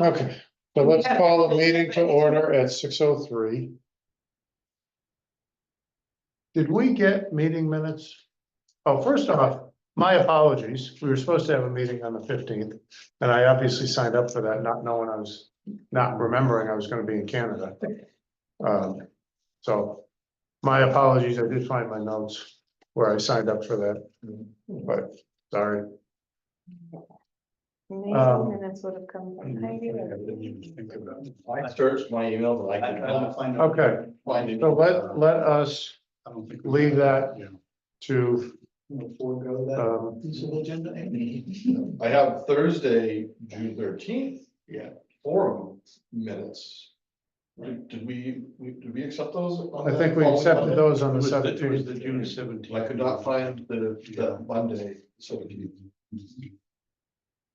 Okay, so let's call the meeting to order at 6:03. Did we get meeting minutes? Oh, first off, my apologies. We were supposed to have a meeting on the 15th. And I obviously signed up for that, not remembering I was gonna be in Canada. So my apologies. I did find my notes where I signed up for that, but sorry. Maybe minutes would have come from Heidi. I searched my email, but I could not find. Okay, so let us I don't think. leave that to, Forego that piece of agenda. I have Thursday, June 13th. Yeah. Forum minutes. Right, did we accept those? I think we accepted those on the It was 17th. the June 17th. I could not find the Monday 17th.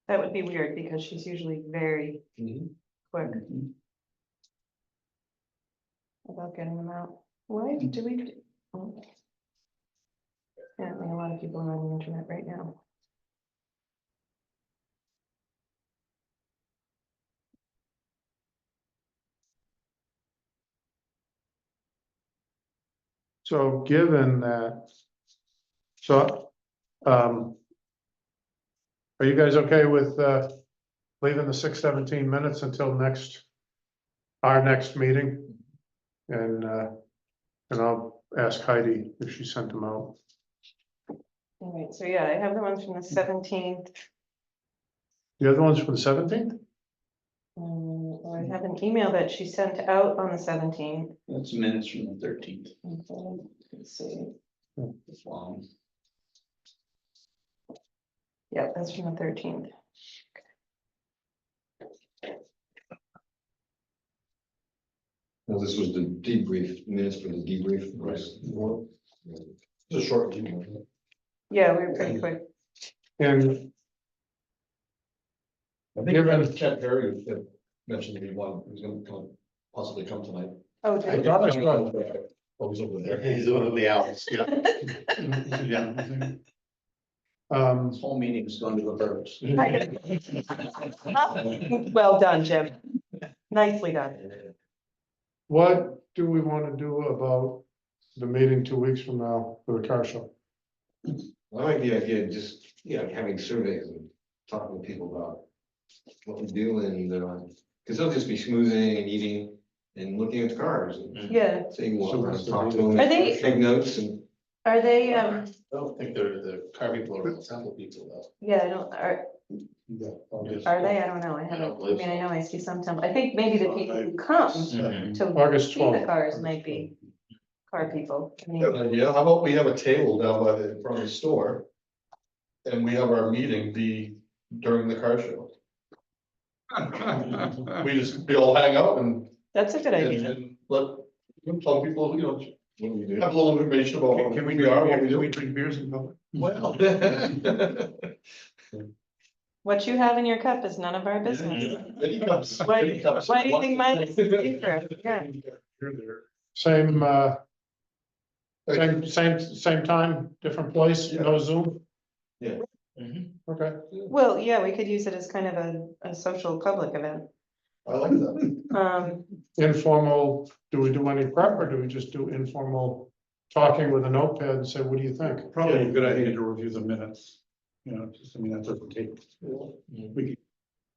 That would be weird because she's usually very quick about getting them out. Why do we? Oh. Yeah, I mean, a lot of people are on the internet right now. So given that, are you guys okay with, leaving the 6:17 minutes until our next meeting? And I'll ask Heidi if she sent them out. All right, so yeah, I have the ones from the 17th. The other ones for the 17th? I have an email that she sent out on the 17th. That's minutes from the 13th. Okay, let's see. It's long. Yeah, that's from the 13th. Well, this was the debrief, minutes for the debrief. Right. It's a short email. Yeah, we were pretty quick. And I think Chad Perry had mentioned to me one, who's gonna possibly come tonight. Oh, I did thought I saw Oh, he's over there. He's one of the owls, yeah. This whole meeting is going to the birds. Well done, Jim. Nicely done. what do we want to do about the meeting 2 weeks from now for the car show? I like the idea of just, having surveys and talking to people about what we do and, cause they'll just be schmoozing and eating and looking at the cars and Yeah, saying, So well, what's the talk to deal? them. Are they- Take notes and. are they, I don't think they're the car people or the sample people though. yeah, I don't, are they? I don't know. I haven't, I mean, I know I see sometimes, I think maybe the people who come to August see the 12th. cars might be car people. I mean, Yeah, how about we have a table down by the front of the store? And we have our meeting be during the car show. We all hang out and that's a good idea. let some people, have a little information about what we are, what we do. drink beers in public? Well. What you have in your cup is none of our business. Any cups, Why- any cups. why do you think mine is cheaper? Yeah. Same, same time, different place, no Zoom? Yeah. Okay. Well, yeah, we could use it as kind of a social public event. I like that. Informal, do we do any prep or do we just do informal talking with a notepad and say, what do you think? Probably a good idea to review the minutes, that doesn't take,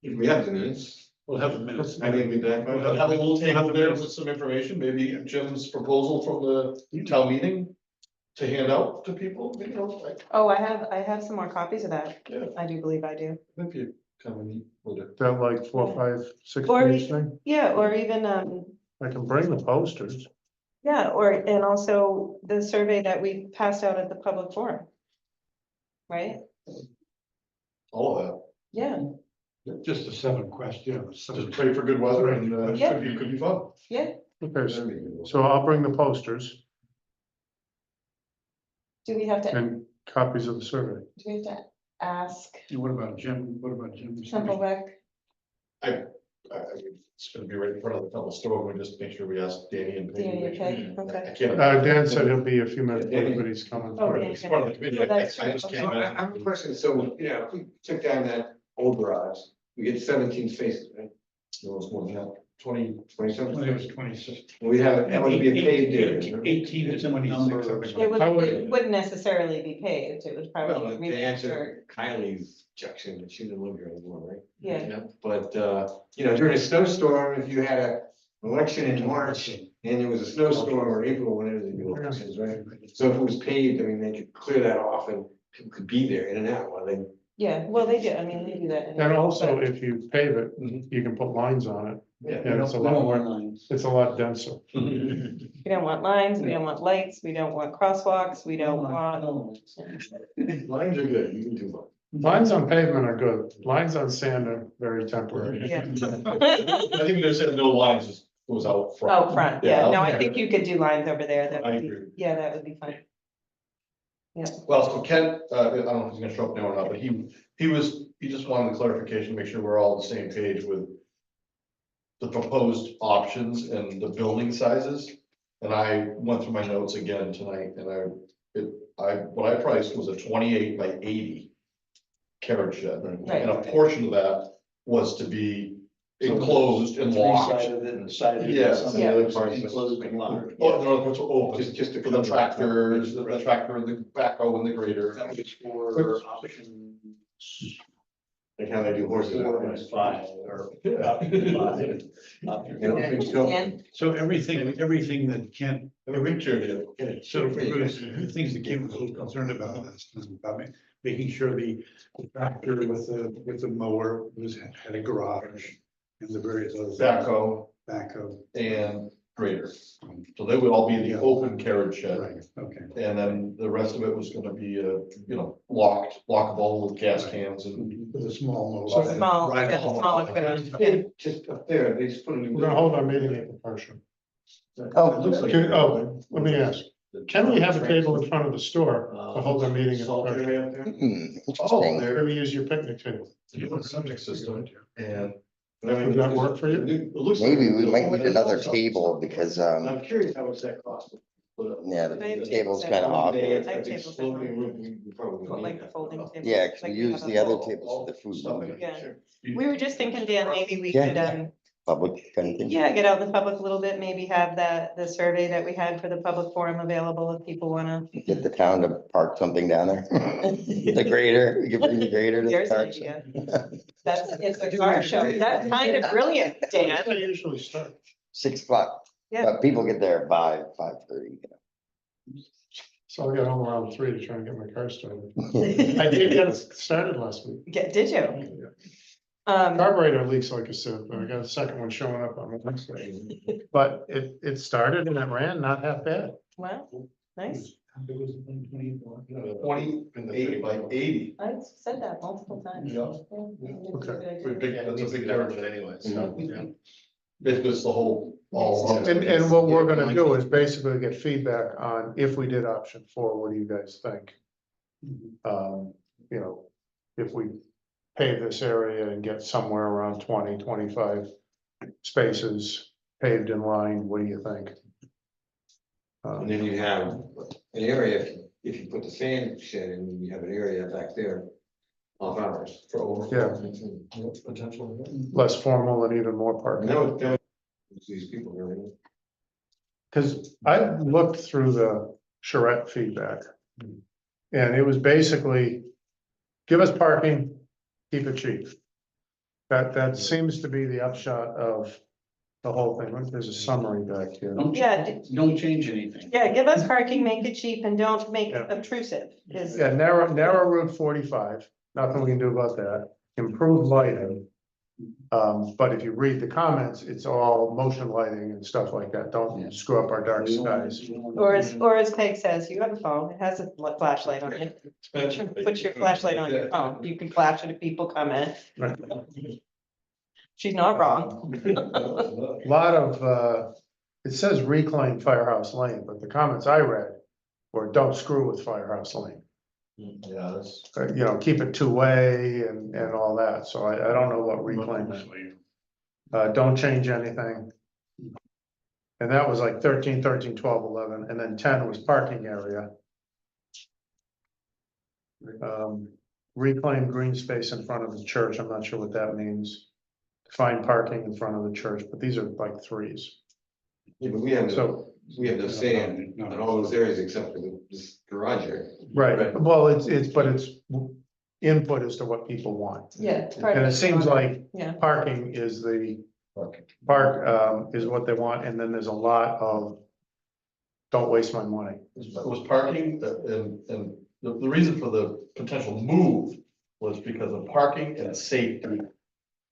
If we have the minutes, we'll have the minutes. I think we back. We'll have a little table there with some information, maybe Jim's proposal from the town meeting to hand out to people, Oh, I have some more copies of that. Yeah. I do believe I do. if you come and meet with it. That like 4, 5, 6 Or- page thing? Yeah, or even, I can bring the posters. yeah, and also the survey that we passed out at the public forum. Right? All of Yeah, Just a 7 question, that, just pray for good weather and Yeah. could be fun. yeah. Okay, so I'll bring the posters Do we have to, and copies of the survey. do we have to ask What about Jim? What about Jim? Temple Rec? It's gonna be right in front of the town store, we just make sure we ask Danny and Peggy. Danny and make sure- Peggy, okay. I can't. Dan said he'll be a few minutes, but he's coming. Oh, It's part of the committee, Yeah, that's I just true. came So in. I have a question, so, if we took down that old garage, we get 17 spaces, right? No, it's more than that, 20. 27 When it was spaces. 26. We have, that would be a paved area. 18 is a number. It wouldn't necessarily be paved, it would Well, probably. to answer Kylie's objection, that she didn't live here anymore, right? Yeah, But, you know, during a snowstorm, if you had a election in March and there was a snowstorm or April, whenever they do elections, right? So if it was paved, I mean, they could clear that off and people could be there in and out while they. yeah, well, they do, I mean, they do that. And anyway, also, but- if you pave it, you can put lines on it, Yeah. and it's a lot more, it's a lot denser. We don't want lines, we don't want lights, we don't want crosswalks, we don't want. Lines are good, you can do one. Lines on pavement are good, lines on sand are very temporary. Yeah. I think they said no lines just goes out front. Oh, front, yeah, no, I okay. think you could do lines over there, that I would be, agree. yeah, that would be fine. Well, so Ken, I don't know if he's gonna show up now or not, but he just wanted clarification, make sure we're all on the same page with the proposed options and the building sizes. And I went through my notes again tonight and what I priced was a 28 by 80 carriage shed. Right. And a portion of that was to be enclosed and locked. Three-sided and the side. Yes. Some of the Yeah. other parts enclosed and locked. Oh, the other parts were open, Just to for the tractors, the tractor, the backhoe and the grader. That was for option Like how they do horses. 4 and 5 or option 5. And So everything that Kent, And we pictured it. so Bruce, the things that Kent was a little concerned about this, about making sure the tractor with the mower had a garage and the various other. things. Backhoe Backhoe. and grader. So they would all be in the open carriage shed. Right, okay. And then the rest of it was gonna be, lockable with gas cans and. With a small mower. So small, Right. yeah, small equipment. Yeah, just up there, they just put a new. We're gonna hold our meeting at the Pershing. Oh, it looks like. Let me ask, can we have a table in front of the store to hold our meeting at the Salt Pershing? area up there? Oh, Can there, we use your picnic table? you put septic system and. Would that work for you? It looks like- Maybe we might need another table because, I'm curious how much that cost. yeah, Maybe the table's it's kind of like- awkward. Type tables that Probably Put like the folding table. Yeah, because like we we use have the a- other tables for the food, Yeah. We were just thinking, Dan, maybe we Yeah. could, public kind of thing. yeah, get out in the public a little bit, maybe have the survey that we had for the public forum available if people wanna. Get the town to park something down there. The grader, we could bring the grader to the There's an park. idea. That's, it's a car show, that's kind of brilliant, Dan. They usually start. 6 o'clock, Yeah. but people get there at 5:30. So I got home around 3 to try and get my car started. I did get it started last week. Did you? Carburetor leaks like a sieve, but I got a second one showing up on Wednesday. But it started and it ran, not half bad. Wow, nice. 28 by 80. I said that multiple times. Yeah. Okay. Pretty big, that's a big carriage anyway, so. Mhm. Basically, it's the whole, all. And what we're gonna do is basically get feedback on if we did option 4, what do you guys think? If we pave this area and get somewhere around 20-25 spaces paved in line, what do you think? And then you have an area, if you put the sand shed in, you have an area back there. Off hours. For over. Yeah. Potential. Less formal and even more parking. These people really. Cause I looked through the charrette feedback. And it was basically, give us parking, keep it cheap. That seems to be the upshot of the whole thing. Look, there's a summary back here. Yeah, Don't change anything. yeah, give us parking, make it cheap and don't make Yeah. obtrusive is. Yeah, narrow Route 45, nothing we can do about that. Improve lighting. But if you read the comments, it's all motion lighting and stuff like that. Don't screw up our dark skies. Or as Peg says, you have a phone, it has a flashlight on it. Put your flashlight on your phone, you can flash it if people come in. Right. She's not wrong. Lot of, it says reclaim Firehouse Lane, but the comments I read were don't screw with Firehouse Lane. Yeah, that's. Keep it two-way and all that. So I don't know what reclaim is. Don't change anything. And that was like 13, 13, 12, 11, and then 10 was parking area. reclaim green space in front of the church. I'm not sure what that means. Define parking in front of the church, but these are like threes. Yeah, but we have, So, we have no say in all those areas except for this garage area. right, well, but it's input as to what people want. Yeah. it's part And of it seems like Yeah, parking is the, Okay. is what they want, and then there's a lot of don't waste my money. Was parking, and the reason for the potential move was because of parking and safety.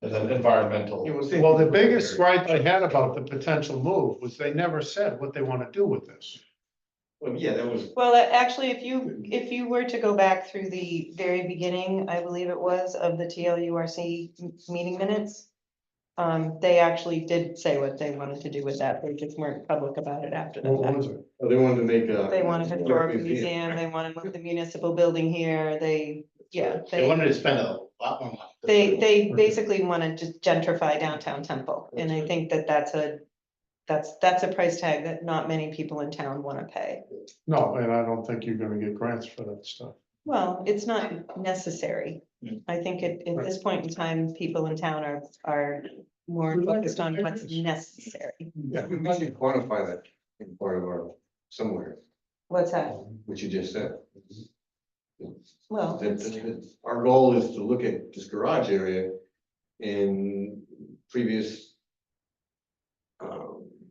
And then environmental. Well, the biggest gripe I had about the potential move was they never said what they want to do with this. Well, yeah, that was, well, actually, if you were to go back through the very beginning, I believe it was, of the TLURC meeting minutes. They actually did say what they wanted to do with that, they just weren't public about it after the What fact. was it? they wanted to make a. They want a historic museum, they want to move the municipal building here, They they, wanted to spend a lot more money. they basically want to just gentrify downtown Temple, and I think that that's a price tag that not many people in town want to pay. No, and I don't think you're gonna get grants for that stuff. Well, it's not necessary. Mm. I think at this point in time, people in town are more focused on what's necessary. Yeah. We should quantify that in part of our, somewhere, What's that? what you just said. Well, Our goal is to look at this garage area in previous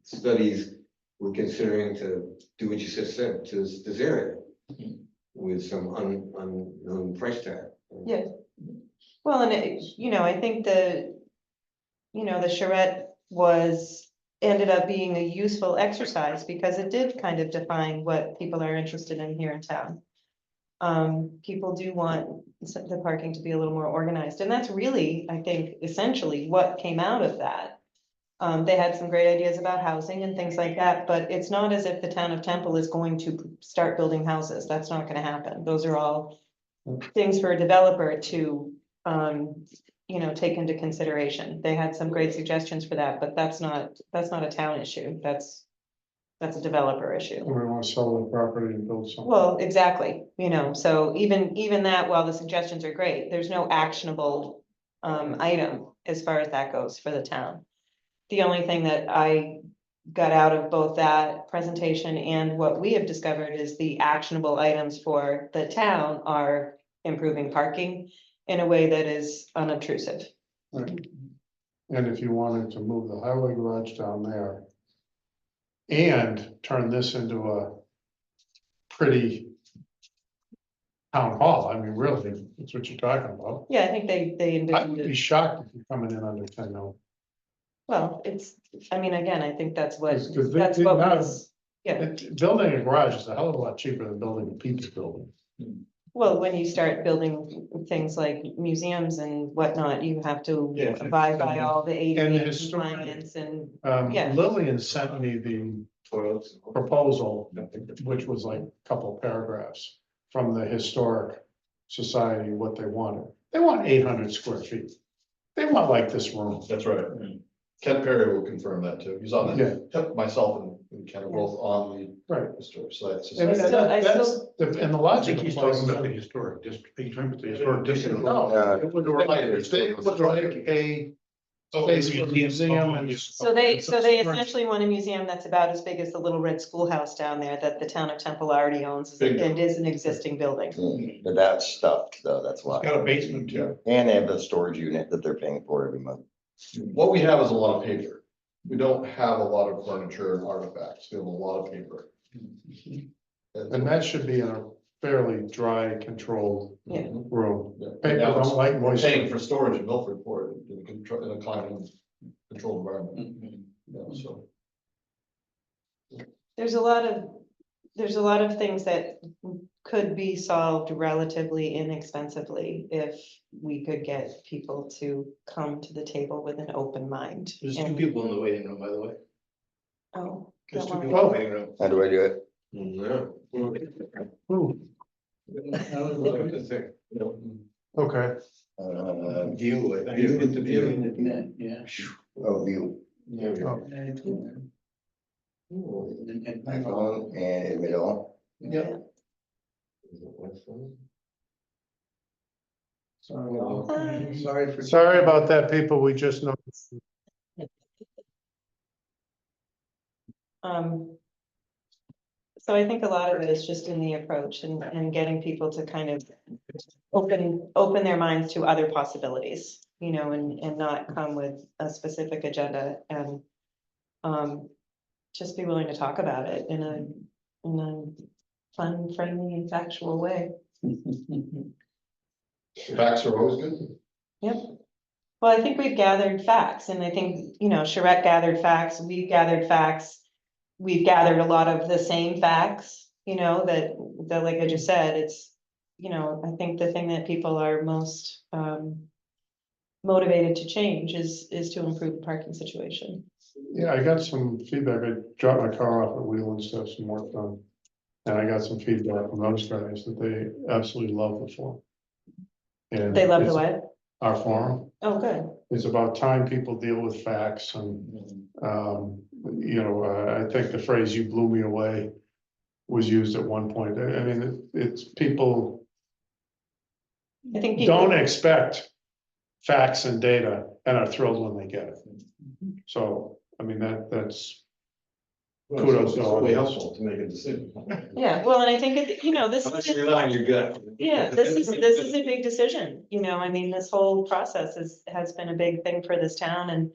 studies, we're considering to do what you just said, to this area with some unknown price tag. yeah. Well, and I think the charrette ended up being a useful exercise because it did kind of define what people are interested in here in town. People do want the parking to be a little more organized, and that's really, I think, essentially what came out of that. They had some great ideas about housing and things like that, but it's not as if the town of Temple is going to start building houses. That's not gonna happen. Those are all things for a developer to, take into consideration. They had some great suggestions for that, but that's not a town issue. That's a developer issue. We wanna sell the property and build something. Well, exactly, so even that, while the suggestions are great, there's no actionable item as far as that goes for the town. The only thing that I got out of both that presentation and what we have discovered is the actionable items for the town are improving parking in a way that is unobtrusive. Right. And if you wanted to move the highway garage down there and turn this into a pretty town hall, I mean, really, that's what you're talking about. Yeah, I think they I envisioned would be it. shocked if you're coming in under 10 mil. Well, again, I think that's what, 'Cause they that's did what not- was, yeah. Building a garage is a hell of a lot cheaper than building a pizza building. Well, when you start building things like museums and whatnot, you have to Yeah. abide by all the And ADA historic- compliance and, Yeah. Lillian sent me the Toilets. proposal, which was like a couple of paragraphs from the historic society, what they wanted. They want 800 square feet. They want like this room. That's right. Ken Perry will confirm that too. He's on Yeah. that, myself and Ken are both on the Right. historic site. And I still- and the I logic. think he's talking about the historic district, he's talking about the historic district. No, Yeah. it was like a space for a museum and. so they essentially want a museum that's about as big as the Little Red Schoolhouse down there that the town of Temple already owns Bingo. and is an existing building. But that's stuffed though, that's It's why. got a basement too. And they have a storage unit that they're paying for every month. What we have is a lot of paper. We don't have a lot of furniture and artifacts. We have a lot of paper. And that should be in a fairly dry, controlled Yeah. room. Yeah. Paper Now don't like we're paying moisture. for storage in Milford for it in a climate controlled environment. Yeah, so. There's a lot of things that could be solved relatively inexpensively if we could get people to come to the table with an open mind. There's two And- people in the waiting room, by the way. Oh. There's don't two wanna people in go. the waiting room. How do I do it? No. Ooh, okay. View, I think. You get the view. Yeah. Oh, view. Oh. iPhone and admit all. Yeah. Sorry for. Sorry about that, people. We just noticed. So I think a lot of it is just in the approach and getting people to kind of open their minds to other possibilities, you know, and not come with a specific agenda and just be willing to talk about it in a fun, friendly, and factual way. Facts are always good. Yep. Well, I think we've gathered facts, and I think, you know, Charette gathered facts, we've gathered facts. We've gathered a lot of the same facts, you know, that like I just said, it's, you know, I think the thing that people are most motivated to change is to improve the parking situation. Yeah, I got some feedback. I dropped my car off at Wheeland, stuff, some work done. And I got some feedback from those guys that they absolutely love the forum. And They love the it's what? our forum. Oh, good. It's about time people deal with facts and, you know, I think the phrase "you blew me away" was used at one point. I mean, it's people I think don't people, expect facts and data and are thrilled when they get it. So, I mean, that's kudos to It's all really of us. helpful to make a decision. yeah, well, and I think, you know, this How much is, you rely on your gut? yeah, this is a big decision, you know, I mean, this whole process has been a big thing for this town and,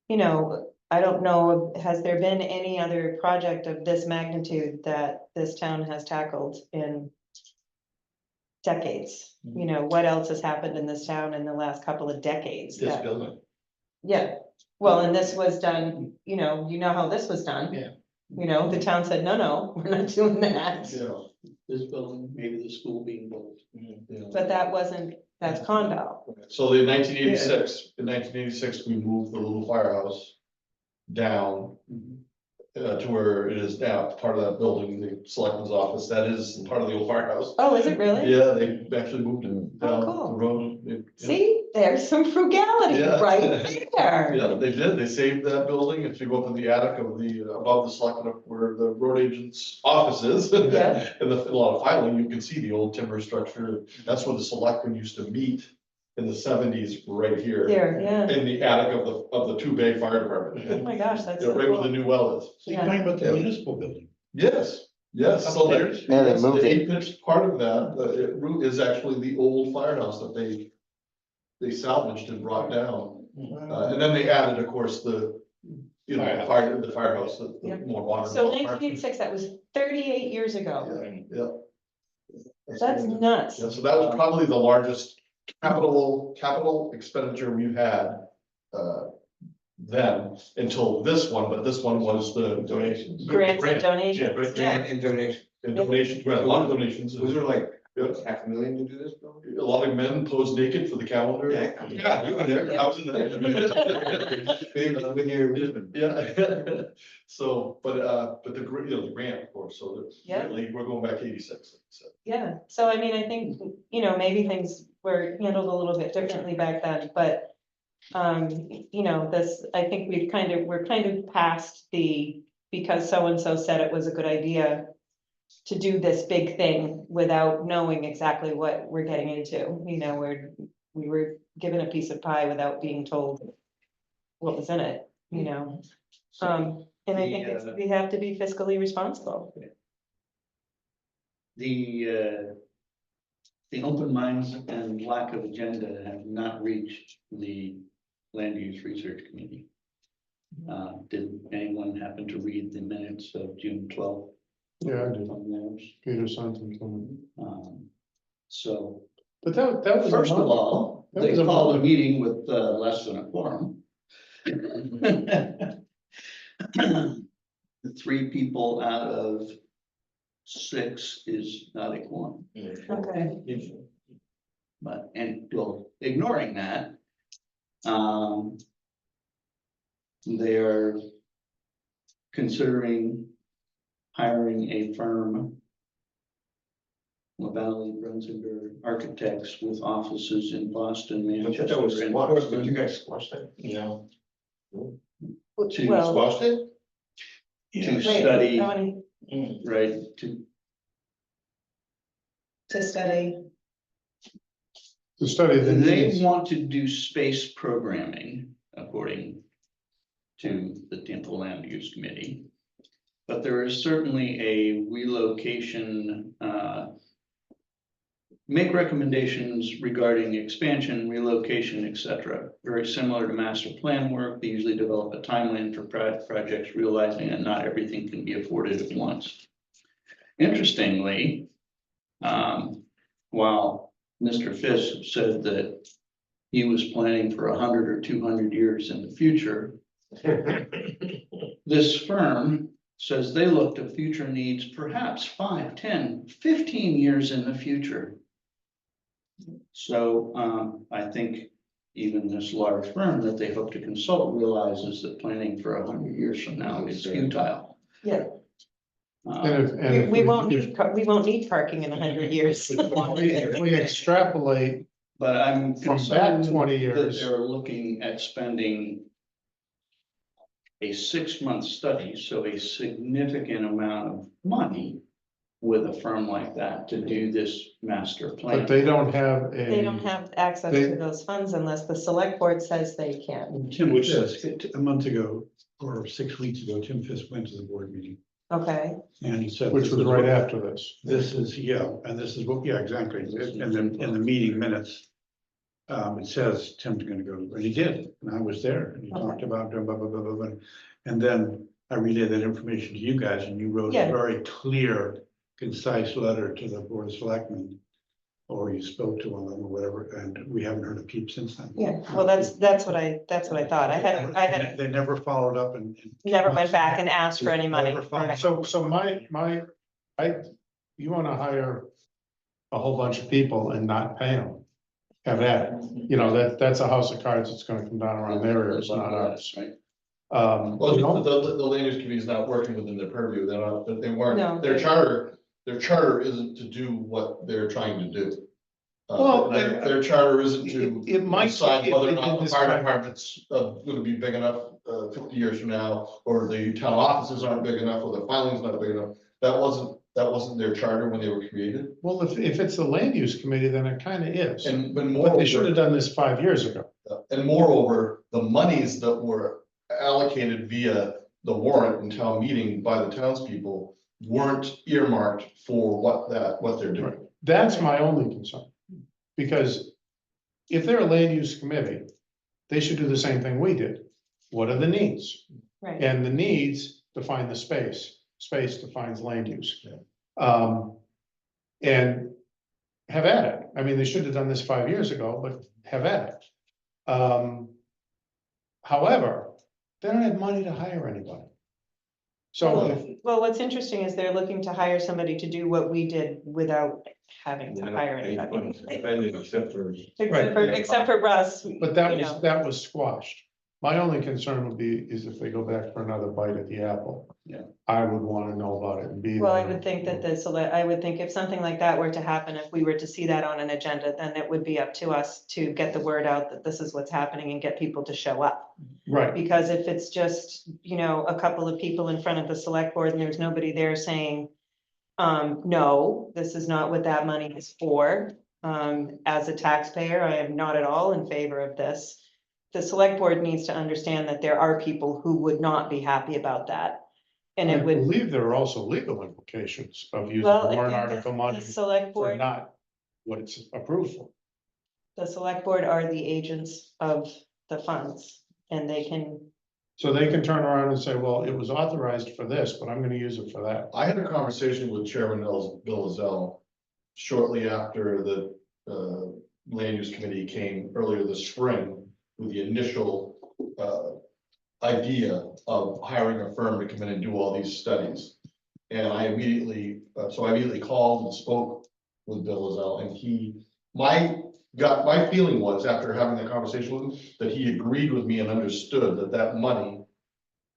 you know, I don't know, has there been any other project of this magnitude that this town has tackled in decades? You know, what else has happened in this town in the last couple of decades? This that- building. Yeah, well, and this was done, you know how this was done. Yeah. You know, the town said, no, we're not doing that, Yeah. This building, maybe the school being built. Yeah. but that's Conval. So in 1986, we moved the little firehouse down to where it is now, part of that building, the selectman's office, that is part of the old firehouse. Oh, is it really? Yeah, they actually moved it down the cool. road. See, there's some frugality Yeah. right there. Yeah, they did, they saved that building, if you go up in the attic of above the selectmen, where the road agent's office is. Yeah. And a lot of filing, you can see the old timber structure, that's where the selectmen used to meet in the 70s, right here. Here, yeah. In the attic of the 2-bay fire Oh department. my gosh, that's Yeah, so right where the cool. new well is. So you're talking about the municipal building. Yes, yes. So Upstairs? Yeah, they yes, moved the it. 8-pitch part of that, is actually the old firehouse that they salvaged and brought down. And then they added, of course, the firehouse, the Yep. more modern. So 1986, that was 38 years ago. Yeah. That's nuts. Yeah, so that was probably the largest capital expenditure we've had, then, until this one, but this one was the donations. Grants and donations. Yeah, right, Yeah. And donation. and donations, we had a lot of donations. Was there like Yeah. $500,000 to do this? Bill? A lot of men posed naked for the calendar. Yeah. Yeah, you were there, I was in there. With your. Yeah, so, but the grant, of course, so that's Yeah. really, we're going back 86, so. Yeah, so I mean, I think, you know, maybe things were handled a little bit differently back then, but. You know, I think we're kind of past because so-and-so said it was a good idea. To do this big thing without knowing exactly what we're getting into, you know, we were given a piece of pie without being told. What was in it, you know, and I think we have to be fiscally responsible. The open minds and lack of agenda have not reached the land use research committee. Did anyone happen to read the minutes of June 12th? Yeah, I did. From theirs? Peter Santon. So, But that was. first of all, that they was a called a moment. meeting with less than a quorum. 3 people out of 6 is not a quorum. Okay. But, and well, ignoring that, they are considering hiring a firm, LaValle Brunsinger Architects, with offices in Boston, Manchester, and Portland. You guys squashed that? Yeah. To Well, Squashed it? to wait, study, Tony, right, to study, To study the They needs. want to do space programming according to the Temple Land Use Committee. But there is certainly a relocation, make recommendations regarding expansion, relocation, et cetera. Very similar to master plan work. They usually develop a timeline for projects, realizing that not everything can be afforded at once. Interestingly, while Mr. Fisk said that he was planning for 100 or 200 years in the future, this firm says they look to future needs, perhaps 5, 10, 15 years in the future. So I think even this large firm that they hope to consult realizes that planning for 100 years from now is futile. Yeah. And if We won't need parking in 100 years. If we extrapolate But I'm from back concerned 20 that years, they're looking at spending a 6-month study, so a significant amount of money with a firm like that to do this master plan. but they don't have a. They don't have access They- to those funds unless the select board says they can. Tim Fisk, a month ago, or 6 weeks ago, Tim Fisk went to the board meeting, Okay, and he said. Which this was is right what- after this. This is, yeah, and this is what, yeah, exactly, in the meeting minutes. It says Tim's gonna go, and he did, and I was there, and he talked about, blah, blah, blah, blah, blah, blah. And then I relayed that information to you guys, and you wrote a Yeah. very clear, concise letter to the board of selectmen. Or you spoke to one of them or whatever, and we haven't heard a peep since then. yeah, well, that's what I thought. I had They never followed up and. never went back and asked for any money. Never followed. So you wanna hire a whole bunch of people and not pay them. Have at it, you know, that's a house of cards that's gonna come down around their ears, not ours. Right. Well, You know, the land use committee is not working within their purview, they're not, they No. weren't, their charter isn't to do what they're trying to do. Well, Their charter isn't to it might. decide whether or if they did not the this fire by- department's gonna be big enough 50 years from now, or the town offices aren't big enough, or the filing's not big enough. That wasn't their charter when they were created. Well, if it's the land use committee, then it kinda is, And but they should have done this 5 years ago. And moreover, the monies that were allocated via the warrant and town meeting by the townspeople weren't earmarked for what they're doing. That's my only concern. Because if they're a land use committee, they should do the same thing we did. What are the needs? Right, And the needs define the space defines land use. And have at it. I mean, they should have done this 5 years ago, but have at it. However, they don't have money to hire anybody. So if, well, what's interesting is they're looking to hire somebody to do what we did without having to hire anybody. Except for. Except for Russ. but that you was, know. that was squashed. My only concern would be is if they go back for another bite at the apple. Yeah. I would wanna know about it and be. Well, I there. would think that I would think if something like that were to happen, if we were to see that on an agenda, then it would be up to us to get the word out that this is what's happening and get people to show up. Right, Because if it's just, a couple of people in front of the select board and there's nobody there saying, no, this is not what that money is for. As a taxpayer, I am not at all in favor of this. The select board needs to understand that there are people who would not be happy about that. And I it would, believe there are also legal implications of using well, I warrant think article the money select for board, not what it's approved for. the select board are the agents of the funds. And they can, So they can turn around and say, well, it was authorized for this, but I'm gonna use it for that. I had a conversation with Chairman Bill Lozell shortly after the land use committee came earlier this spring with the initial idea of hiring a firm to come in and do all these studies. And I immediately called and spoke with Bill Lozell, and my feeling was, after having the conversation with him, that he agreed with me and understood that money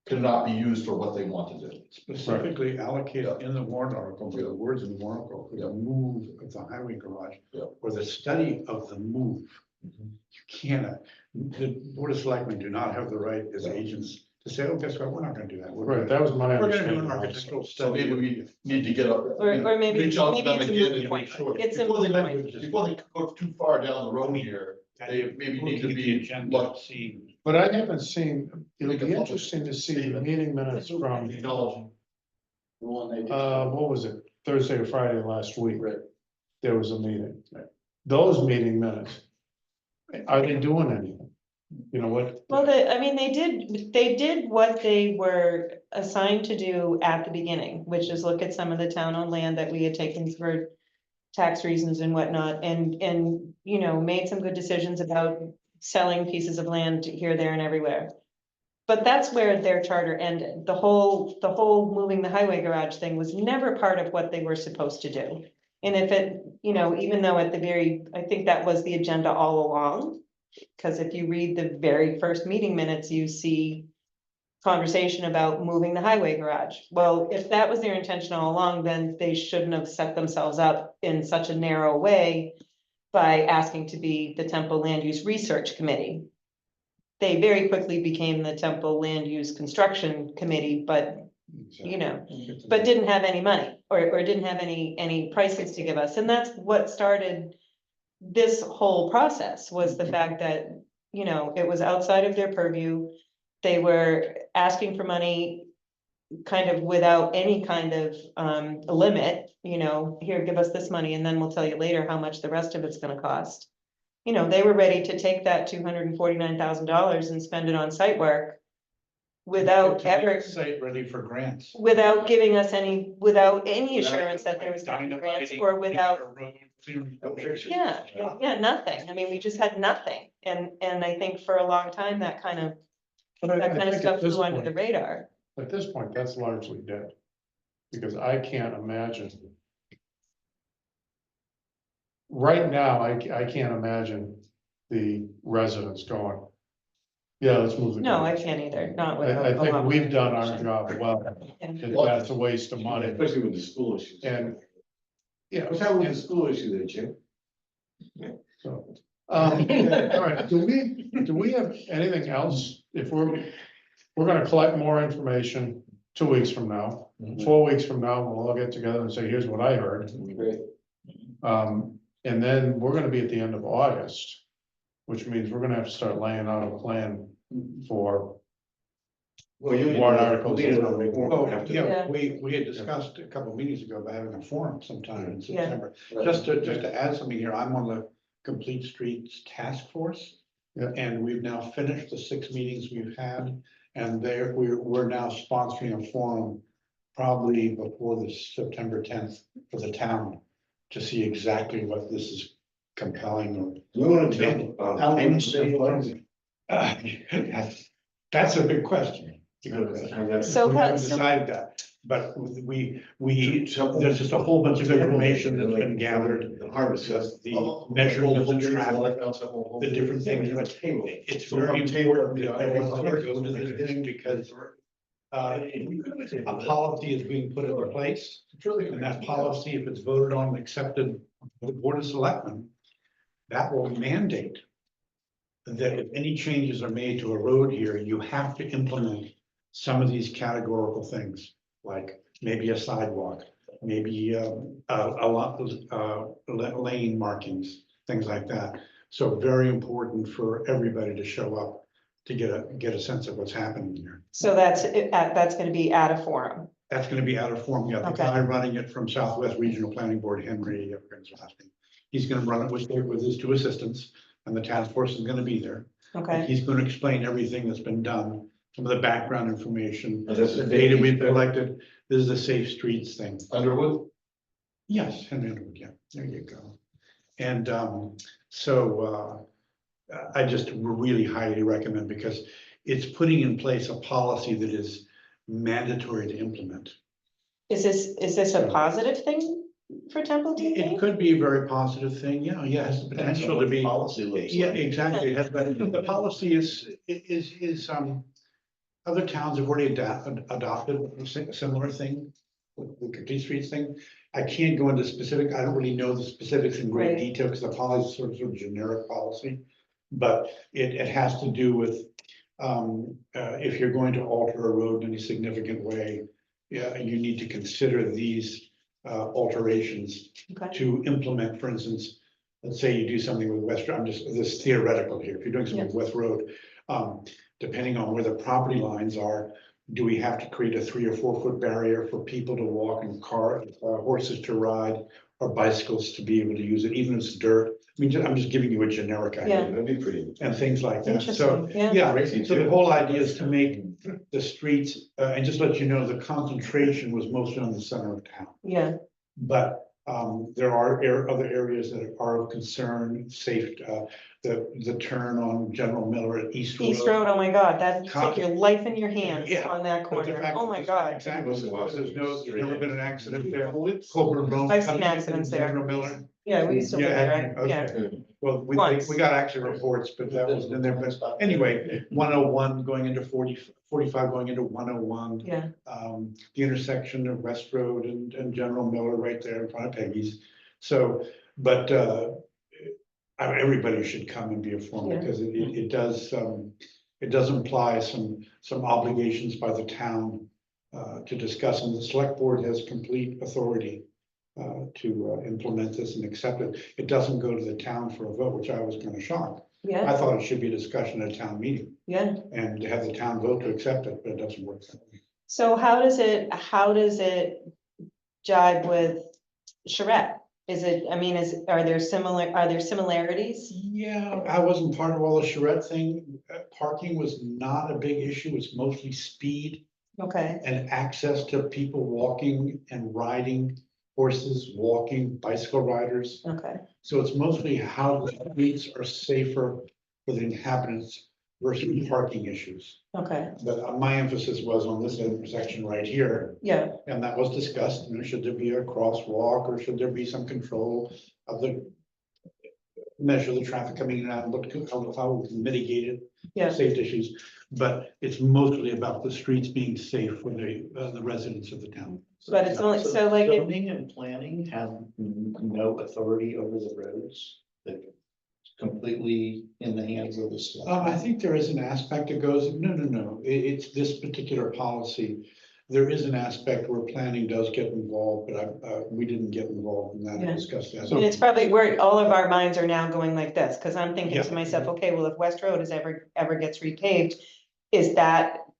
could not be used for what they want to do. Specifically allocated in the warrant article, for the words in the warrant article, for the move of the highway garage. Yeah. Or the study of the move. You cannot, the board of selectmen do not have the right as agents to say, oh, guess what, we're not gonna do that. Right, that was my We're gonna do understanding. an also. architectural So maybe study. we need to get up. Or maybe, Reach out to maybe them it's a again moot and point. make sure. It's a Before moot they point. before they go too far down the road here, they maybe need to Looking at the be. agenda, seeing. But I haven't seen, it'll Make a be public interesting to see the statement. meeting minutes from, Acknowledge. The one they did. what was it, Thursday or Friday last week? Right. There was a meeting. Those meeting minutes, are they doing anything? You know what? Well, I mean, they did what they were assigned to do at the beginning, which is look at some of the town-owned land that we had taken for tax reasons and whatnot, and, you know, made some good decisions about selling pieces of land here, there, and everywhere. But that's where their charter ended. The whole moving the highway garage thing was never part of what they were supposed to do. And if it, you know, even though at the I think that was the agenda all along. Because if you read the very first meeting minutes, you see conversation about moving the highway garage. Well, if that was their intention all along, then they shouldn't have set themselves up in such a narrow way by asking to be the Temple Land Use Research Committee. They very quickly became the Temple Land Use Construction Committee, but, you know, but didn't have any money or didn't have any prices to give us. And that's what started this whole process, was the fact that, you know, it was outside of their purview. They were asking for money kind of without any kind of limit, you know, here, give us this money and then we'll tell you later how much the rest of it's gonna cost. You know, they were ready to take that $249,000 and spend it on site work without ever, Site ready for grants. without giving us without any assurance that there was gonna be grants, or without, yeah, nothing. I mean, we just had nothing. And I think for a long time, that kind of But I that kind of think stuff at this flew under point- the radar. At this point, that's largely dead. Because I can't imagine. Right now, I can't imagine the residents going. Yeah, let's move the. No, I garage." can't either, not without. I a think lot we've more done our information. job well, Yeah. if that's a waste of money, Especially with the school issues. and. Yeah. What's happening with the school issue there, Jim? So, all right, do we have anything else? If we're gonna collect more information 2 weeks from now, 4 weeks from now, we'll all get together and say, here's what I heard. Great. And then we're gonna be at the end of August, which means we're gonna have to start laying out a plan for, Well, you. Warrant articles. Oh, After yeah, Yeah. we had discussed a couple of meetings ago about having a forum sometime in Yeah. September. that. Just to add something here, I'm on the Complete Streets Task Force. Yeah. And we've now finished the 6 meetings we've had, and we're now sponsoring a forum probably before the September 10th for the town to see exactly what this is compelling or. We want to take, payments to the funds. That's a big question. So We how- haven't so- decided that, but there's just a whole bunch of information that's been gathered. The harvest. Just the measurables and traffic, the different things, but it's very important that everyone goes to this thing because a policy is being put into place, and that policy, if it's voted on and accepted by the Board of Selectmen, that will mandate that if any changes are made to a road here, you have to implement some of these categorical things, like maybe a sidewalk, maybe a lot of lane markings, things like that. So very important for everybody to show up to get a sense of what's happening here. So that's gonna be at a forum. That's gonna be out of form. Yeah, the Okay. guy running it from Southwest Regional Planning Board, Henry, I forget his last name. He's gonna run it with his 2 assistants, and the task force is gonna be there. Okay, He's gonna explain everything that's been done, some of the background information, And this is the data we've collected. This is the Safe Streets thing. Underwood? Yes, Henry Underwood, yeah, there you go. And so I just really highly recommend, because it's putting in place a policy that is mandatory to implement. is this a positive thing for Temple, do you It think? could be a very positive thing, yeah, it has the potential to be. Policy looks Yeah, like. exactly, it has, but the policy is, other towns have already adopted a similar thing. With the Complete Streets thing, I can't go into specific, I don't really know the specifics in great Right. detail, because the policy is sort of generic policy. But it has to do with if you're going to alter a road in any significant way, yeah, you need to consider these alterations Okay, to implement, for instance, let's say you do something with West, I'm just, this is theoretical here, if you're doing something with West Road, depending on where the property lines are, do we have to create a 3 or 4 foot barrier for people to walk and horses to ride, or bicycles to be able to use it, even if it's dirt? I mean, I'm just giving you a generic idea. Yeah. That'd be pretty. And things like that, so, interesting, yeah, yeah, Crazy so the too. whole idea is to make the streets, and just let you know, the concentration was mostly on the center of town. yeah, But there are other areas that are of concern, safe, the turn on General Miller at East Road. East Road, oh my God, that, you take your life in your hands Yeah, on that But the corner, fact oh that my there's- God. Exactly, there's never been an accident there. Colburn Road. I've seen accidents there. General Miller. Yeah, we used to live there, yeah, Okay. Well, we Once. got actually reports, but that wasn't in there, but anyway, 101 going into 45 going into 101. yeah, The intersection of West Road and General Miller right there in front of Peggy's. So, but everybody should come and be informed Yeah. because it does imply some obligations by the town to discuss, and the select board has complete authority to implement this and accept it. It doesn't go to the town for a vote, which I was kind of shocked. yeah, I thought it should be a discussion at a town meeting yeah. and have the town vote to accept it, but it doesn't work that way. So how does it jibe with charrette? Is it, I mean, are there similarities? Yeah, I wasn't part of all the charrette thing. Parking was not a big issue. It's mostly speed Okay, and access to people walking and riding, horses, walking, bicycle riders. okay, So it's mostly how the streets are safer for the inhabitants versus parking issues. okay, But my emphasis was on this intersection right here, yeah, and that was discussed, you know, should there be a crosswalk or should there be some control of measure the traffic coming in and out, and how we can mitigate it, yeah, safety issues. But it's mostly about the streets being safe for the residents of the town. but it's only, so like, it- Zoning and planning have no authority over the roads, that completely in the hands of the select. I think there is an aspect that goes, no, it's this particular policy. There is an aspect where planning does get involved, but we didn't get involved in that Yeah. and discuss that. and it's probably where all of our minds are now going like this, because I'm thinking to Yeah. myself, okay, well, if West Road is ever gets repaved,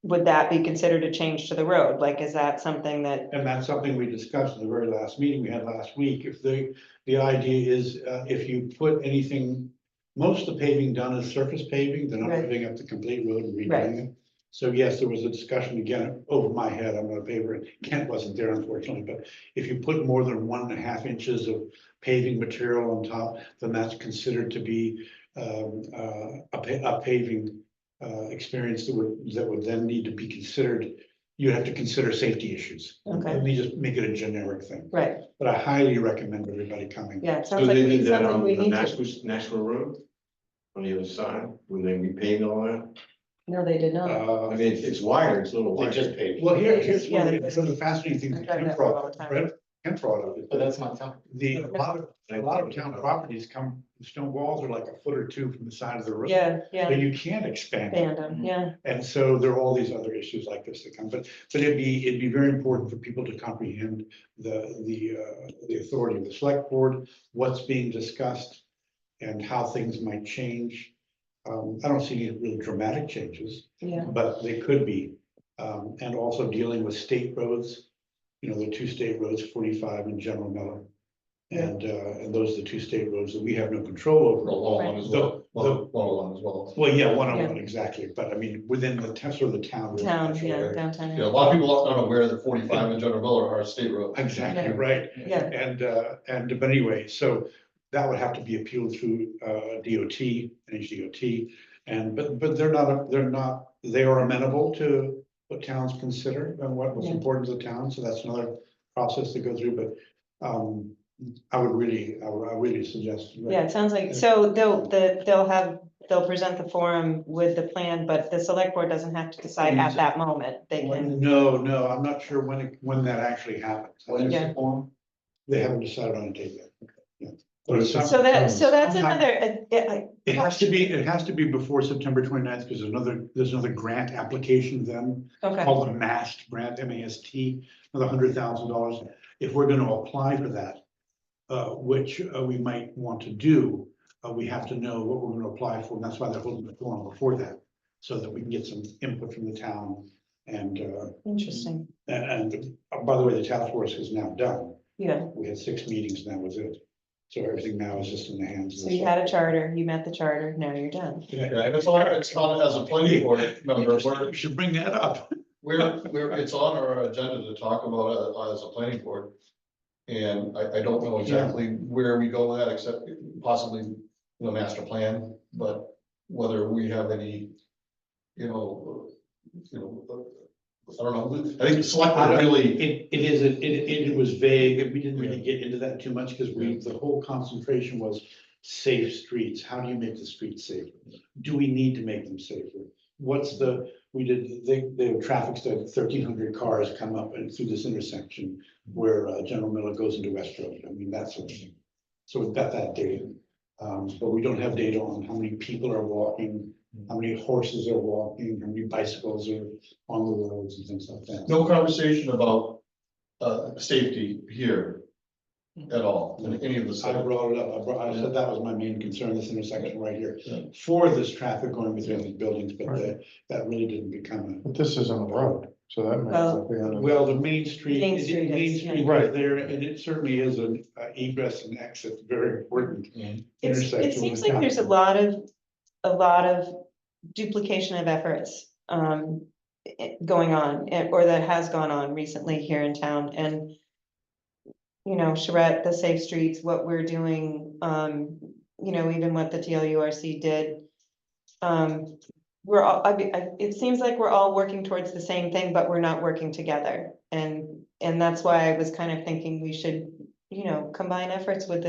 would that be considered a change to the road? Like, is that something that, And that's something we discussed at the very last meeting we had last week. If the idea is, if you put anything, most of the paving done is surface paving, they're not Right. putting up the complete road and Right. redoing it. So yes, there was a discussion again over my head, I'm not a paver, Kent wasn't there unfortunately, but if you put more than 1.5 inches of paving material on top, then that's considered to be a paving experience that would then need to be considered. You have to consider safety issues. Okay. Let me just make it a generic thing, right, but I highly recommend everybody coming. yeah, it So sounds like they did that something on we the need to. Nashville Road? On the other side, when they repaved all that? No, they did not. I mean, it's wider, it's a little wider. paid. Well, here's Yeah, one they- of the fascinating things I that drive Ken that road all brought the up, time. Brett, Ken brought up. But that's not town. A lot of town properties come, stone walls are like 1 foot or 2 from the side of the road. Yeah, yeah, But you can't expand it. fandom, yeah, And so there are all these other issues like this that come, but it'd be very important for people to comprehend the authority of the select board, what's being discussed and how things might change. I don't see any really dramatic changes, yeah, but they could be. And also dealing with state roads, you know, the 2 state roads, 45 and General Miller. And those are the 2 state roads that we have no control over. One as well, 101 as well. Well, yeah, 101 exactly, but I mean, within the sort of the town. town, residential yeah, area. downtown. Yeah, a lot of people aren't aware that 45 and General Miller are state roads. Exactly, Yeah. right. Yeah, But anyway, so that would have to be appealed through DOT, NHDOT. But they are amenable to what towns consider and what was Yeah. important to the town, so that's another process to go through, but I would really suggest. yeah, it sounds like, so they'll present the forum with the plan, but the select board doesn't have to decide at that moment, they can, No, I'm not sure when that actually happens. When is Yeah. the form? They haven't decided on a date yet. But it's So that's sometime- another, It has to be before September 29th because there's another grant application then okay, called the MAST grant, MAST, another $100,000. If we're gonna apply for that, which we might want to do, we have to know what we're gonna apply for, and that's why they're holding the forum before that, so that we can get some input from the town. And interesting, by the way, the task force is now done. yeah. We had 6 meetings and that was it. So everything now is just in the hands of So the. you had a charter, you met the charter, now you're done. Yeah, and it's on, as a planning board member, We should bring that up. it's on our agenda to talk about it as a planning board. And I don't know exactly where we go with that, except possibly the master plan, but whether we have any, you know, I don't know, I think selectmen really, It was vague, we didn't really get into that too much, because the whole concentration was safe streets, how do you make the streets safer? Do we need to make them safer? The traffic study, 1,300 cars come up and through this intersection where General Miller goes into West Road, I mean, that sort of thing. So we've got that data, but we don't have data on how many people are walking, how many horses are walking, how many bicycles are on the roads and things like that. no conversation about safety here at all, in any of the I stuff. brought it up, I said that was my main concern, this intersection right here, Yeah. for this traffic going between these buildings, but that really didn't become But this is on the road, so that might not be on a. the. Well, the Main Street. Main Street Main is, Street yeah. is there, and it certainly is an egress and exit, very important It intersection. seems with like there's a lot of duplication of efforts, going on, or that has gone on recently here in town, and you know, Charette, the Safe Streets, what we're doing, you know, even what the TLURC did. We're all, it seems like we're all working towards the same thing, but we're not working together. And that's why I was kind of thinking we should, you know, combine efforts with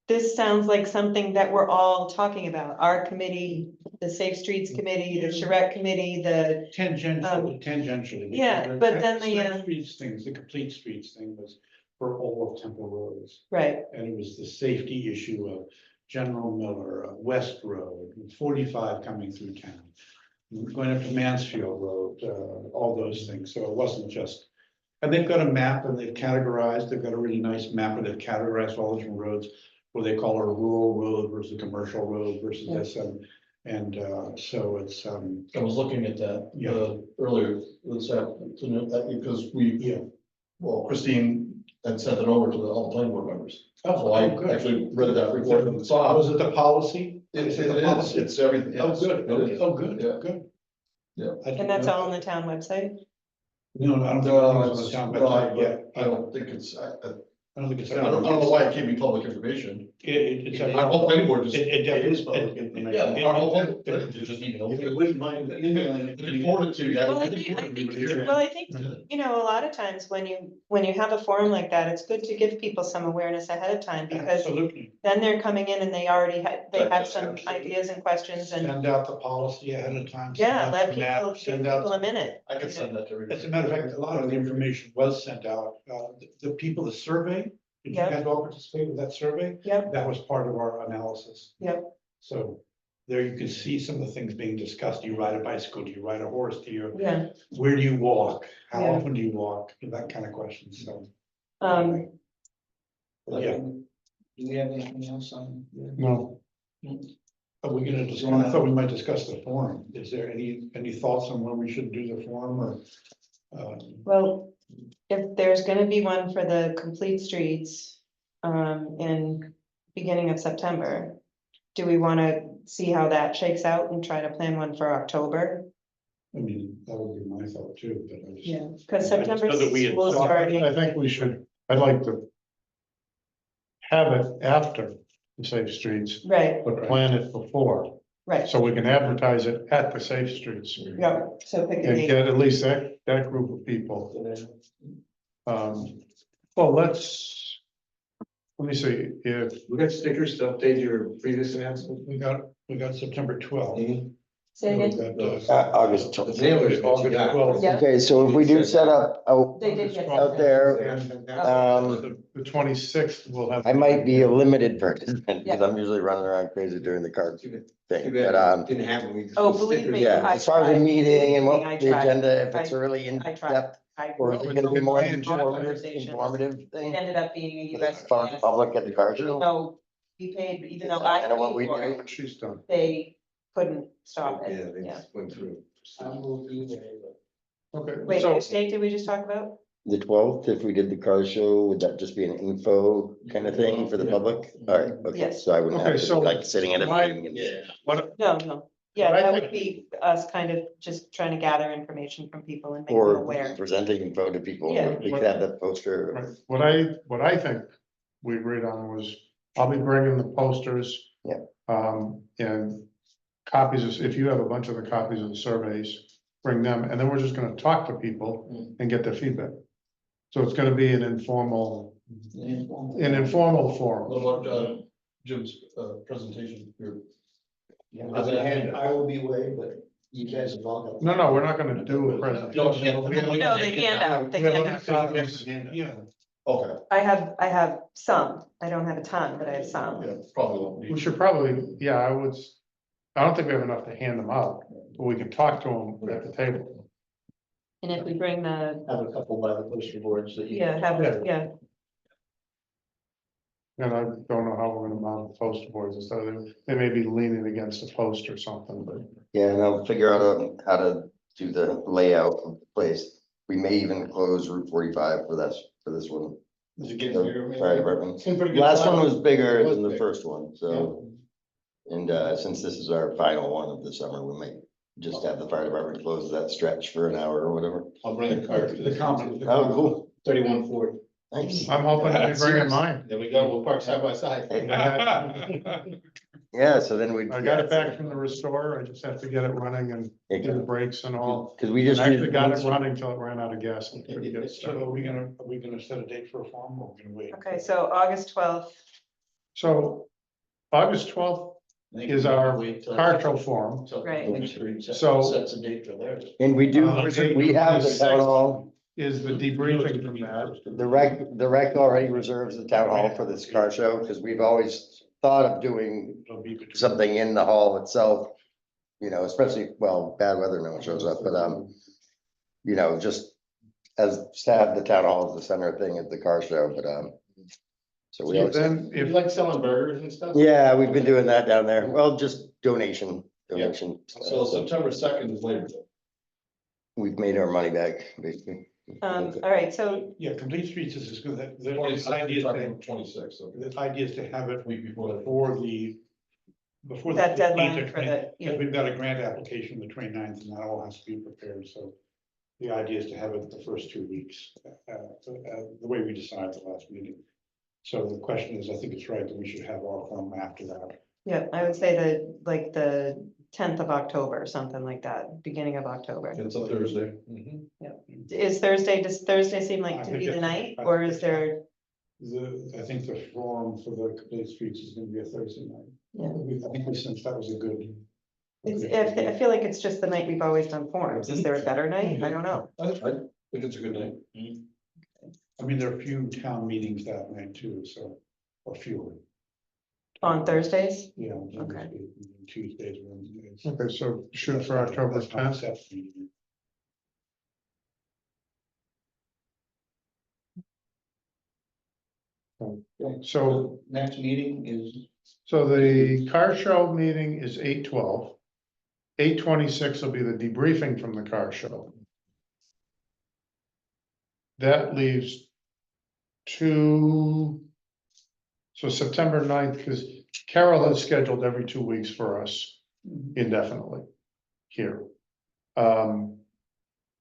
this sounds like something that we're all talking about, our committee, the Safe Streets Committee, the Charette Committee, the, Tangentially. yeah, because but then Safe Streets things, the complete streets thing was for all of Temple Roads. right, And it was the safety issue of General Miller, West Road, 45 coming through town. Going up to Mansfield Road, all those things, so it wasn't just. And they've got a map and they've got a really nice map and they've categorized all the different roads. What they call a rural road versus a commercial road versus this, and so it's. I was looking at that, Yeah. earlier, this afternoon, because we, Yeah. well, Christine had sent it over to all the planning board members. So Oh, I good. actually read that report and saw. Was it the policy? It's everything. Oh, yes. good, It is. oh, good, Yeah. good. Yeah. I didn't and that's know all on that. the town website? No, I don't think No, it's it's on the not, town, but but yeah, I don't think it's, I don't think it's. I don't know why it can't be public information. It's. Our whole planning board just. It definitely is public it- information. Yeah, our whole, it- planning board just need to know. If you wouldn't mind emailing it. Looking forward to that. Well, I think, you know, a lot of times when you have a forum like that, it's good to give people some awareness ahead of time, because Absolutely. then they're coming in and they have some ideas and questions, and Send out the policy ahead of time. send yeah, out let the map, people, give send out. people a minute. I can send that to everybody. As a matter of fact, a lot of the information was sent out. The people, the survey, did you Yep. guys all participate with that survey? Yep. That was part of our analysis. Yep. So there you can see some of the things being discussed. Do you ride a bicycle? Do you ride a horse? Yeah, Where do you walk? How Yeah. often do you walk? That kind of question, so. Yeah. Do we have anything else on? No, Are we gonna discuss, I thought we might discuss the forum. Is there any thoughts on when we should do the forum or? well, if there's gonna be one for the complete streets, in beginning of September, do we wanna see how that shakes out and try to plan one for October? I mean, that would be my thought too, but I just. Yeah, cause I just September know that we had school thought- starting, I think we should, I'd like to have it after the Safe Streets, right, but plan it before, right, so we can advertise it at the Safe Streets. yeah, so pick a And date. get at least that group of people. Well, let me see, if, We got stickers to update your previous announcement. We got September 12th. Say again? August The 12th. mailers, August got. 12th. Yeah. Okay, so if we do set up out, They did get out that. there, The 26th will have. I might be a limited participant because I'm usually running around crazy during the card Too thing, bad but, it didn't happen. We just Oh, put believe stickers me, on. yeah, I as far as the tried. meeting and I what the tried. agenda, if it's a really I tried. in-depth, I or is it gonna be more informative, Conversation. informative It thing? ended up being a As far as the public at the car show? No, we paid, even though I know what we paid for do. it, She's done. they couldn't stop Yeah, it, they yeah. just went through. Okay, Wait, so, which date did we just talk about? The 12th, if we did the car show, would that just be an info kind of thing for the public? All right, okay, Yes. so I wouldn't have Okay, to so be like sitting at a my- meeting. and- what, No, yeah, What I that would think- be us kind of just trying to gather information from people and make them Or aware. presenting info to people, Yeah. we could have that poster. right, what I think we agreed on was, I'll be bringing the posters. Yeah. And copies of, if you have a bunch of the copies of the surveys, bring them, and then we're just gonna talk to people and get their feedback. So it's gonna be an informal forum. What about, Jim's, presentation here? I will be away, but you guys are welcome. No, we're not gonna do a presentation. No, the handout, the handout. Yeah. Okay, I have some, I don't have a ton, but I have some. yeah, probably won't We need. should probably, yeah, I don't think we have enough to hand them out, but we can talk to them at the table. And if we bring the, Have a couple by the poster boards that you. yeah, And I don't know how we're gonna mount the poster boards and stuff, they may be leaning against a post or something, but. Yeah, and I'll figure out how to do the layout of the place. We may even close Route 45 for this one. Is it The getting bigger? maybe? Fire department. It's in pretty good Last one size. was bigger It was than the big. first one, so. And since this is our final one of the summer, we might just have the fire department close that stretch for an hour or whatever. I'll bring a card. The common. Oh, cool, 3140. thanks. I'm hoping to be bringing mine. There we go, we'll park side by side. Yeah, so then we. I got it back from the restorer, I just have to get it running and do the brakes and all. Cause we I just. actually got it running till it ran out of gas. and couldn't get it So started. are we gonna set a date for a forum or are we gonna wait? okay, so August 12th, So August 12th is our car show forum. Right. Make sure you So- sets a date for theirs. And we do, Okay, we have the town 26th. hall, Is the debriefing from that. the rec already reserves the town hall for this car show, cause we've always thought of doing It'll be between- something in the hall itself. You know, especially, well, bad weather, no one shows up, but, you know, just as to have the town hall as the center thing at the car show, but, so we always, Then You if, like selling burgers and stuff? yeah, we've been doing that down there. Well, just donation. So September 2nd is Labor Day. We've made our money back, basically. all right, so, Yeah, Complete Streets is good. The 26th, idea is talking to, 26th, okay. the idea is to have it Week before that. before the. that 15th deadline or for 20 the, Because we've got a grant application the 29th, and that all has to be prepared, so the idea is to have it the first 2 weeks, the way we decided the last meeting. So the question is, I think it's right that we should have our forum after that. yeah, I would say that, like, the 10th of October, something like that, beginning of October. It's a Thursday. Does Thursday seem I like to think be the it's- night, I or think is it's- there, I think the forum for the Complete Streets is gonna be a Thursday night. Yeah. I think we sensed that was a good. I feel like it's just the night we've always done forums, is there a better night? I don't know. I think it's a good night. I mean, there are a few town meetings that night too, so, or fewer, On Thursdays? yeah. Okay. Tuesdays, Wednesdays. okay, so shoot for October That's not 10th. set meeting. So, Next meeting is. so the car show meeting is 8/12. 8/26 will be the debriefing from the car show. That leaves two. So September 9th, because Carol has scheduled every 2 weeks for us indefinitely here.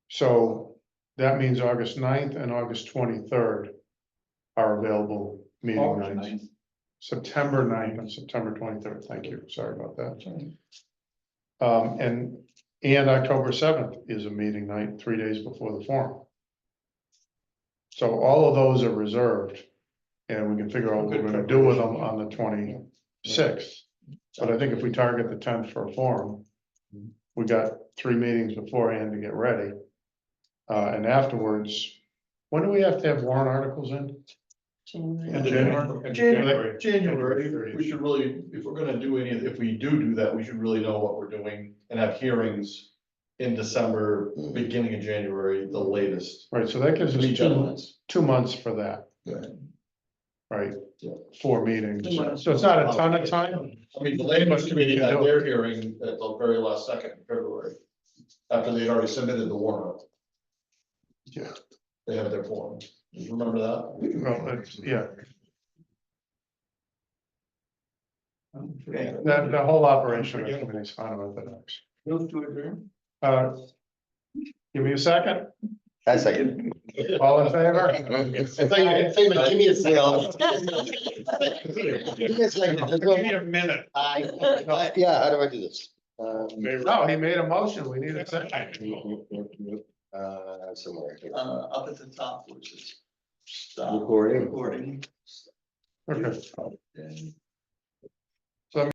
So that means August 9th and August 23rd are available meeting nights. September 9th and September 23rd, thank you, sorry about that. And October 7th is a meeting night, 3 days before the forum. So all of those are reserved, and we can figure out what we're gonna do with them on the 26th. But I think if we target the 10th for a forum, we got 3 meetings beforehand to get ready. And afterwards, when do we have to have warrant articles in? January. January, we should really, if we're gonna do any, if we do that, we should really know what we're doing and have hearings in December, beginning of January, the latest. Right, so that gives us Meet deadlines. 2 months for that. Right. Right, Yeah. 4 meetings, so it's not a ton of time. I mean, the land use committee had their hearing at the very last second in February, after they'd already submitted the warrant. Yeah. They had their form. You remember that? Well, yeah, Okay. the whole operation of the committee is fine with it. Move to adjourn. Give me a second, I second. all in favor? Give me a sale. Give me a second. Give me a minute. Yeah, how do I do this? No, he made a motion, we need a second. Somewhere here. Up at the top, which is stop Recording. recording. Okay. And